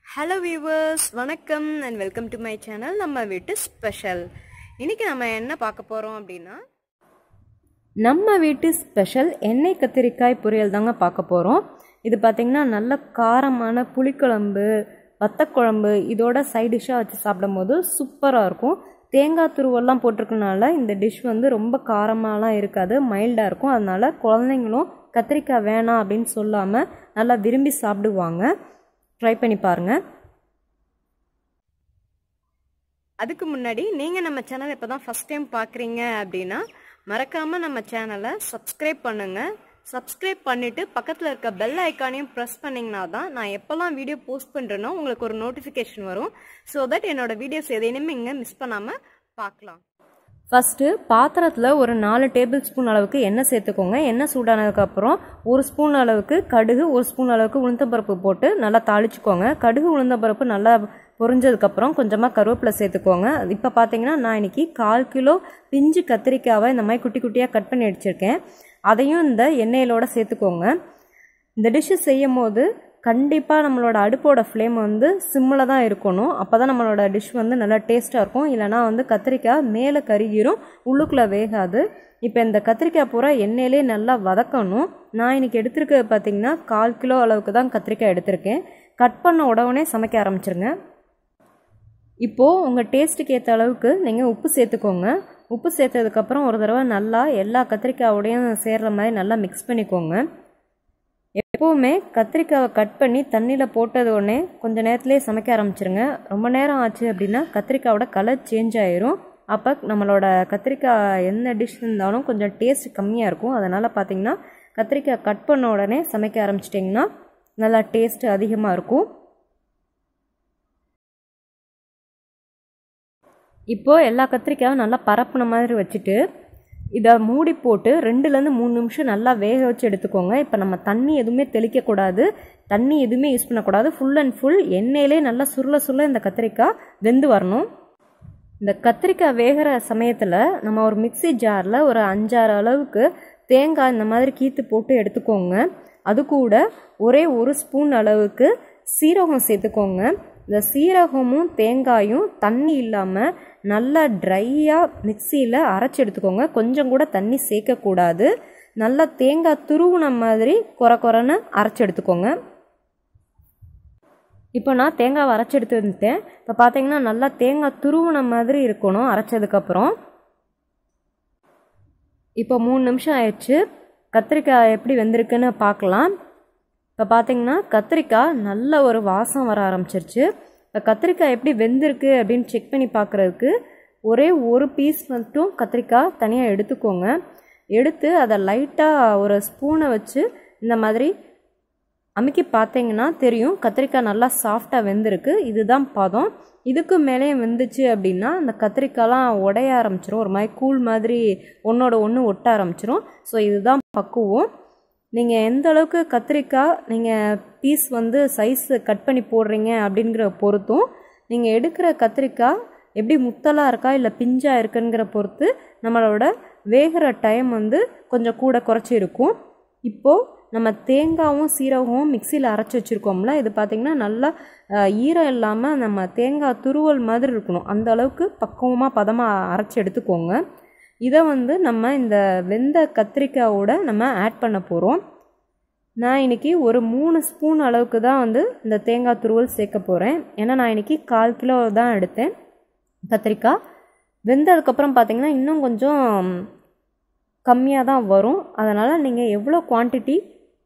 Hello viewers, வணக்கம் and welcome to my channel. நம்ம வீட்டு ஸ்பெஷல். இன்னைக்கு நம்ம என்ன பார்க்க போறோம் அப்படினா நம்ம வீட்டு ஸ்பெஷல் எண்ணெய் கத்திரிக்காய் பொரியல் தாங்க பார்க்க போறோம். இது பாத்தீங்கன்னா நல்ல காரமான புளிக்குழம்பு, வத்தக்குழம்பு இதோட சைடு டிஷ்ஷா வச்சு சாப்பிடும்போது சூப்பரா இருக்கும். தேங்காய் துருவெல்லாம் போட்டிருக்கனால இந்த டிஷ் வந்து ரொம்ப காரமாலாம் இருக்காது, மைல்டா இருக்கும். அதனால குழந்தைங்களும் கத்திரிக்காய் வேணாம் அப்படின்னு சொல்லாம நல்லா விரும்பி சாப்பிடுவாங்க. ட்ரை பண்ணி பாருங்க. அதுக்கு முன்னாடி நீங்க நம்ம சேனல் இப்பதான் ஃபர்ஸ்ட் டைம் பார்க்குறீங்க அப்படின்னா மறக்காம நம்ம சேனலை சப்ஸ்கிரைப் பண்ணுங்க. சப்ஸ்கிரைப் பண்ணிட்டு பக்கத்தில் இருக்க பெல் ஐக்கானையும் ப்ரெஸ் பண்ணிங்கன்னா தான் நான் எப்போல்லாம் வீடியோ போஸ்ட் பண்ணுறேனோ உங்களுக்கு ஒரு நோட்டிஃபிகேஷன் வரும். ஸோ தட் என்னோட வீடியோஸ் எதையுமே இங்கே மிஸ் பண்ணாமல் பார்க்கலாம். ஃபஸ்ட்டு பாத்திரத்தில் ஒரு 4 டேபிள் ஸ்பூன் அளவுக்கு எண்ணெய் சேர்த்துக்கோங்க. எண்ணெய் சூடானதுக்கப்புறம் 1 ஸ்பூன் அளவுக்கு கடுகு, 1 ஸ்பூன் அளவுக்கு உளுந்தம்பருப்பு போட்டு நல்லா தாளிச்சுக்கோங்க. கடுகு உளுந்தம்பருப்பு நல்லா பொரிஞ்சதுக்கப்புறம் கொஞ்சமாக கருவேப்பிலை சேர்த்துக்கோங்க. இப்போ பார்த்தீங்கன்னா நான் இன்னைக்கு 1/4 கிலோ பிஞ்சு கத்திரிக்காவை இந்த மாதிரி குட்டி குட்டியாக கட் பண்ணி அடிச்சிருக்கேன். அதையும் இந்த எண்ணெயிலோட சேர்த்துக்கோங்க. இந்த டிஷ்ஷு செய்யும் போது கண்டிப்பாக நம்மளோட அடுப்போட ஃப்ளேம் வந்து சிம்மில் தான் இருக்கணும். அப்போ தான் நம்மளோட டிஷ் வந்து நல்லா டேஸ்ட்டாக இருக்கும். இல்லைனா வந்து கத்திரிக்காய் மேலே கருகிரும், உள்ளுக்குள்ளே வேகாது. இப்போ இந்த கத்திரிக்காய் பூரா எண்ணெயிலே நல்லா வதக்கணும். நான் இன்றைக்கி எடுத்துருக்கிறது பார்த்திங்கன்னா 1/4 கிலோ அளவுக்கு தான் கத்திரிக்காய் எடுத்திருக்கேன். கட் பண்ண உடனே சமைக்க ஆரம்பிச்சிருங்க. இப்போது உங்கள் டேஸ்ட்டுக்கு ஏற்ற அளவுக்கு நீங்கள் உப்பு சேர்த்துக்கோங்க. உப்பு சேர்த்ததுக்கப்புறம் ஒரு தடவை நல்லா எல்லா கத்திரிக்காயோடையும் சேர்கிற மாதிரி நல்லா மிக்ஸ் பண்ணிக்கோங்க. எப்போவுமே கத்திரிக்காவை கட் பண்ணி தண்ணியில் போட்டது உடனே கொஞ்சம் நேரத்துலேயே சமைக்க ஆரம்பிச்சிருங்க. ரொம்ப நேரம் ஆச்சு அப்படின்னா கத்திரிக்காயோட கலர் சேஞ்ச் ஆயிரும். அப்போ நம்மளோட கத்திரிக்காய் என்ன டிஷ் இருந்தாலும் கொஞ்சம் டேஸ்ட் கம்மியாக இருக்கும். அதனால் பார்த்தீங்கன்னா கத்திரிக்காய் கட் பண்ண உடனே சமைக்க ஆரம்பிச்சிட்டிங்கன்னா நல்லா டேஸ்ட் அதிகமாக இருக்கும். இப்போது எல்லா கத்திரிக்காயும் நல்லா பரப்புன மாதிரி வச்சுட்டு இதை மூடி போட்டு 2லேருந்து 3 நிமிஷம் நல்லா வேக வச்சு எடுத்துக்கோங்க. இப்போ நம்ம தண்ணி எதுவுமே தெளிக்கக்கூடாது, தண்ணி எதுவுமே யூஸ் பண்ணக்கூடாது. ஃபுல் அண்ட் ஃபுல் எண்ணெயிலே நல்லா சுருள இந்த கத்திரிக்காய் வெந்து வரணும். இந்த கத்திரிக்காய் வேகிற சமயத்தில் நம்ம ஒரு மிக்சி ஜாரில் ஒரு 5-6 அளவுக்கு தேங்காய் இந்த மாதிரி கீத்து போட்டு எடுத்துக்கோங்க. அது கூட ஒரே 1 ஸ்பூன் அளவுக்கு சீரகம் சேர்த்துக்கோங்க. இந்த சீரகமும் தேங்காயும் தண்ணி இல்லாமல் நல்லா ட்ரையாக மிக்சியில் அரைச்சி எடுத்துக்கோங்க. கொஞ்சம் கூட தண்ணி சேர்க்கக்கூடாது. நல்லா தேங்காய் துருவுன மாதிரி கொரன்னு அரைச்சி எடுத்துக்கோங்க. இப்போ நான் தேங்காவை அரைச்சி எடுத்து வந்துட்டேன். இப்போ பார்த்தீங்கன்னா நல்லா தேங்காய் துருவுன மாதிரி இருக்கணும் அரைச்சதுக்கப்புறம். இப்போ 3 நிமிஷம் ஆயிடுச்சு. கத்திரிக்காய் எப்படி வெந்திருக்குன்னு பார்க்கலாம். இப்போ பார்த்தீங்கன்னா கத்திரிக்காய் நல்ல ஒரு வாசம் வர ஆரம்பிச்சிருச்சு. இப்போ கத்திரிக்காய் எப்படி வெந்திருக்கு அப்படின்னு செக் பண்ணி பார்க்குறதுக்கு ஒரே ஒரு பீஸ் மட்டும் கத்திரிக்காய் தனியாக எடுத்துக்கோங்க. எடுத்து அதை லைட்டாக ஒரு ஸ்பூனை வச்சு இந்த மாதிரி அமுக்கி பார்த்தீங்கன்னா தெரியும் கத்திரிக்காய் நல்லா சாஃப்டாக வெந்திருக்கு. இதுதான் பதம். இதுக்கு மேலே வெந்துச்சு அப்படின்னா அந்த கத்திரிக்காய்லாம் உடைய ஆரம்பிச்சிரும், ஒரு மாதிரி கூழ் மாதிரி ஒன்றோட ஒன்று ஒட்ட ஆரம்பிச்சிரும். ஸோ இதுதான் பக்குவம். நீங்கள் எந்த அளவுக்கு கத்திரிக்காய் நீங்கள் பீஸ் வந்து சைஸ் கட் பண்ணி போடுறீங்க அப்படிங்கிற பொறுத்தும், நீங்கள் எடுக்கிற கத்திரிக்காய் எப்படி முத்தலாக இருக்கா இல்லை பிஞ்சாக இருக்குங்கிற பொறுத்து நம்மளோட வேகிற டைம் வந்து கொஞ்சம் கூட குறைச்சி இருக்கும். இப்போது நம்ம தேங்காயும் சீரகமும் மிக்சியில் அரைச்சி வச்சுருக்கோம்ல, இது பார்த்திங்கன்னா நல்லா ஈரம் இல்லாமல் நம்ம தேங்காய் துருவல் மாதிரி இருக்கணும். அந்த அளவுக்கு பக்குவமாக பதமாக அரைச்சி எடுத்துக்கோங்க. இதை வந்து நம்ம இந்த வெந்த கத்திரிக்காயோட நம்ம ஆட் பண்ண போகிறோம். நான் இன்றைக்கி ஒரு 3 ஸ்பூன் அளவுக்கு தான் வந்து இந்த தேங்காய் துருவல் சேர்க்க போகிறேன். ஏன்னா நான் இன்றைக்கி 1/4 கிலோ தான் எடுத்தேன் கத்திரிக்காய். வெந்ததுக்கப்புறம் பார்த்திங்கன்னா இன்னும் கொஞ்சம் கம்மியாக தான் வரும். அதனால் நீங்கள் எவ்வளோ குவான்டிட்டி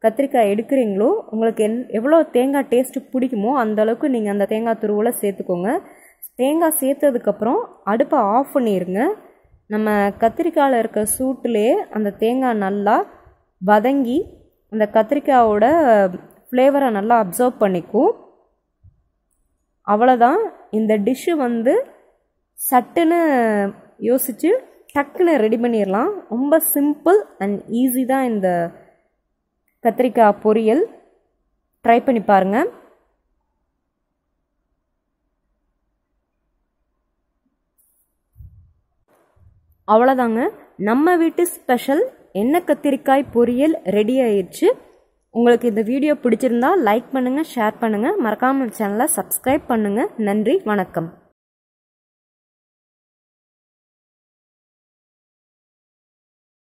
கத்திரிக்காய் எடுக்கிறீங்களோ உங்களுக்கு எவ்வளோ தேங்காய் டேஸ்ட்டு பிடிக்குமோ அந்தளவுக்கு நீங்கள் அந்த தேங்காய் துருவலை சேர்த்துக்கோங்க. தேங்காய் சேர்த்ததுக்கப்புறம் அடுப்பை ஆஃப் பண்ணிடுங்க. நம்ம கத்திரிக்காயில் இருக்க சூட்டுலேயே அந்த தேங்காய் நல்லா வதங்கி அந்த கத்திரிக்காயோட ஃப்ளேவரை நல்லா அப்சர்வ் பண்ணிக்கும். அவ்வளோதான். இந்த டிஷ்ஷு வந்து சட்டுன்னு யோசித்து டக்குன்னு ரெடி பண்ணிடலாம். ரொம்ப சிம்பிள் அண்ட் ஈஸி தான் இந்த கத்திரிக்காய் பொரியல். ட்ரை பண்ணி பாருங்கள். அவ்வளோதாங்க, நம்ம வீட்டு ஸ்பெஷல் எண்ணெய் கத்திரிக்காய் பொரியல் ரெடி ஆயிடுச்சு. உங்களுக்கு இந்த வீடியோ பிடிச்சிருந்தா லைக் பண்ணுங்கள், ஷேர் பண்ணுங்கள், மறக்காமல் சேனலை சப்ஸ்கிரைப் பண்ணுங்கள். நன்றி, வணக்கம்.